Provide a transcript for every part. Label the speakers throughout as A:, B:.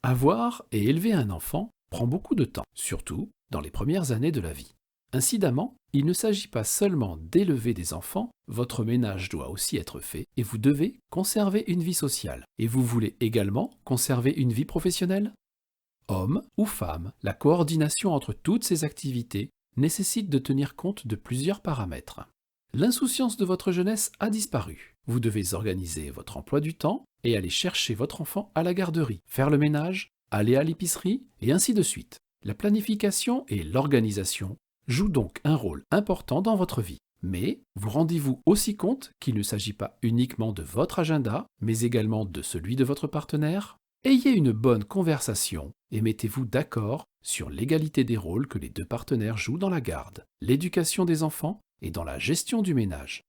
A: Avoir et élever un enfant prend beaucoup de temps, surtout dans les premières années de la vie. Incidemment, il ne s'agit pas seulement d'élever des enfants, votre ménage doit aussi être fait et vous devez conserver une vie sociale. Et vous voulez également conserver une vie professionnelle? Homme ou femme, la coordination entre toutes ces activités nécessite de tenir compte de plusieurs paramètres. L'insouciance de votre jeunesse a disparu. Vous devez organiser votre emploi du temps et aller chercher votre enfant à la garderie, faire le ménage, aller à l'épicerie et ainsi de suite. La planification et l'organisation jouent donc un rôle important dans votre vie. Mais vous rendez-vous aussi compte qu'il ne s'agit pas uniquement de votre agenda, mais également de celui de votre partenaire? Ayez une bonne conversation et mettez-vous d'accord sur l'égalité des rôles que les deux partenaires jouent dans la garde, l'éducation des enfants et dans la gestion du ménage.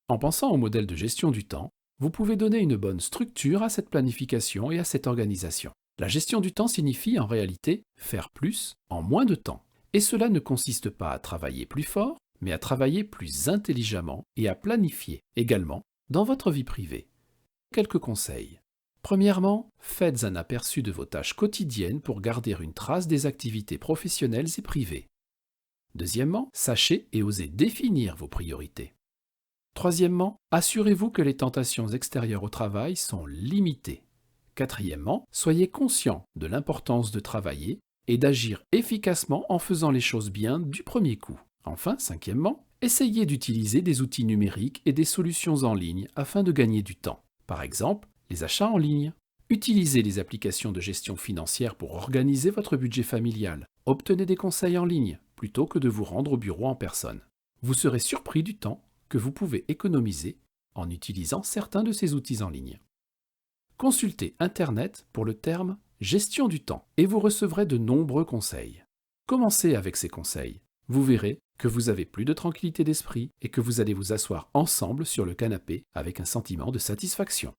A: En pensant au modèle de gestion du temps, vous pouvez donner une bonne structure à cette planification et à cette organisation. La gestion du temps signifie en réalité faire plus en moins de temps. Et cela ne consiste pas à travailler plus fort, mais à travailler plus intelligemment et à planifier également dans votre vie privée. Quelques conseils. Premièrement, faites un aperçu de vos tâches quotidiennes pour garder une trace des activités professionnelles et privées. Deuxièmement, sachez et osez définir vos priorités. Troisièmement, assurez-vous que les tentations extérieures au travail sont limitées. Quatrièmement, soyez conscient de l'importance de travailler et d'agir efficacement en faisant les choses bien du premier coup. Enfin, cinquièmement, essayez d'utiliser des outils numériques et des solutions en ligne afin de gagner du temps. Par exemple, les achats en ligne. Utilisez les applications de gestion financière pour organiser votre budget familial. Obtenez des conseils en ligne plutôt que de vous rendre au bureau en personne. Vous serez surpris du temps que vous pouvez économiser en utilisant certains de ces outils en ligne. Consultez Internet pour le terme gestion du temps et vous recevrez de nombreux conseils. Commencez avec ces conseils. Vous verrez que vous avez plus de tranquillité d'esprit et que vous allez vous asseoir ensemble sur le canapé avec un sentiment de satisfaction.